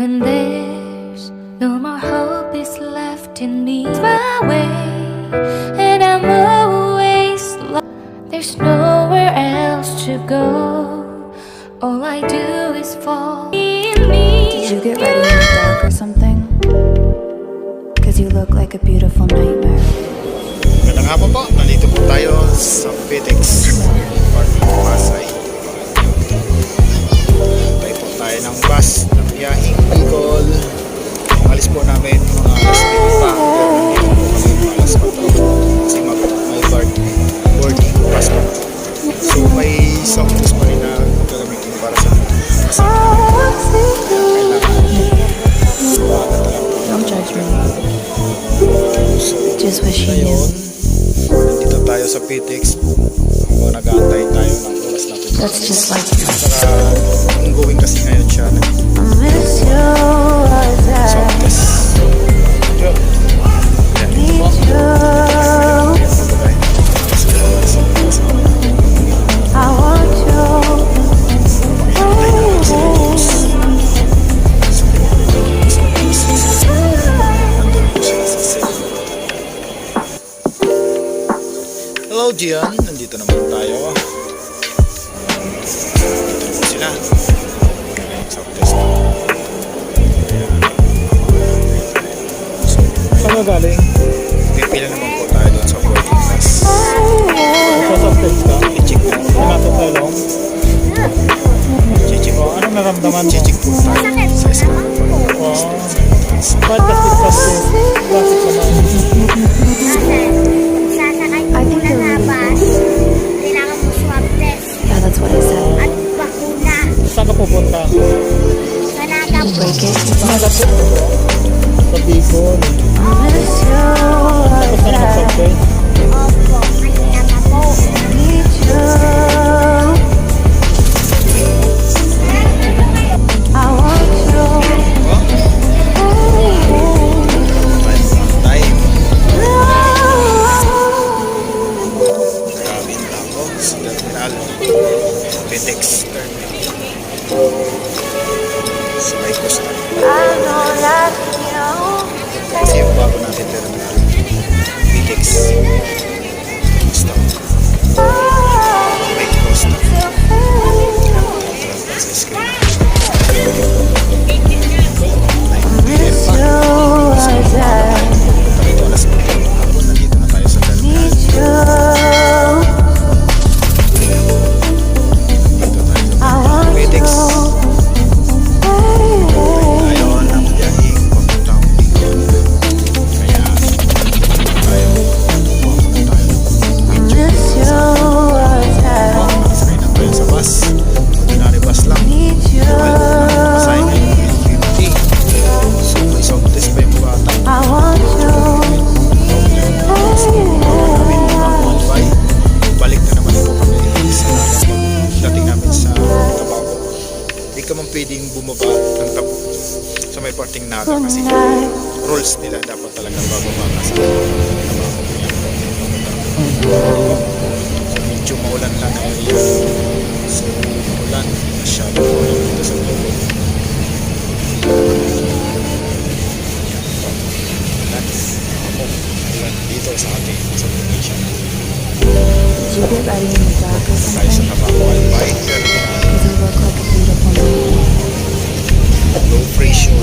When there's no more hope is left in me, it's my way, and I'm always lost. There's nowhere else to go. All I do is fall in me. Did you get ready in the dark or something? Cause you look like a beautiful nightmare. Magandang hapon po. Nandito po tayo sa FedEx Parking Pasay. Tayo po tayo ng bus ng biyaheng Bicol. Alis po namin mga alas 10 pa. Pero nandito po kami mga alas 4. Kasi may boarding bus po. So may soft drinks pa rin na gagamitin para sa Don't judge me. So, Just wish you knew. nandito tayo sa PTX habang nag-aantay tayo ng oras natin. That's just like you. Saka ongoing kasi ngayon siya. I miss you as So, I yes. Yun. need you. I want you. Hello Gian, nandito naman tayo. Nandito naman sila. Sa test. Saan ka galing? Pipila naman po tayo doon sa boarding bus. Sa subtext ka? I-check na. Pinasok tayo lang? I-check po. Anong naramdaman mo? I-check po tayo sa escalator. Bakit kasi kasi bakit naman? I think they're really cool. Kailangan mo swab test Yeah, that's what I said. at bakuna. Saan ka pupunta? Sa nagap Break it. Sa Bicol. I miss you Tapos as na naman I subway. Opo, kanina pa po. need you. I want you. Time. Grabe na ako sa terminal. FedEx terminal. Sa may costa. I know that you. Kasi yung bago natin terminal. FedEx. Costa. May costa. Sa screen. 9 PM pa. As I Dito alas 4 ng hapon. Nandito na tayo sa terminal. need you. Dito tayo sa I want FedEx. you. Tayo ng biyaheng papuntang Bicol. Kaya tayo pupunta tayo I miss you as I nakasakay na tayo sa bus. Ordinary bus lang. need you. Masaya ngayon 50. So may soft test pa yung bata. I want you. Namin mag-modify. Balik na naman po kami sa dating namin sa Tabaco. Hindi ka man pwedeng bumaba ng Tabaco sa may parting naga kasi rules nila dapat talagang bababa ka sa Tabaco. So medyo maulan lang na area. So maulan, masyado maulan dito sa Bicol. Ulan dito sa ating subdivision. Did you get ready in the dark or Tayo sa something? Tabaco Albay Terminal. Cause you look like a beautiful nightmare. Low pressure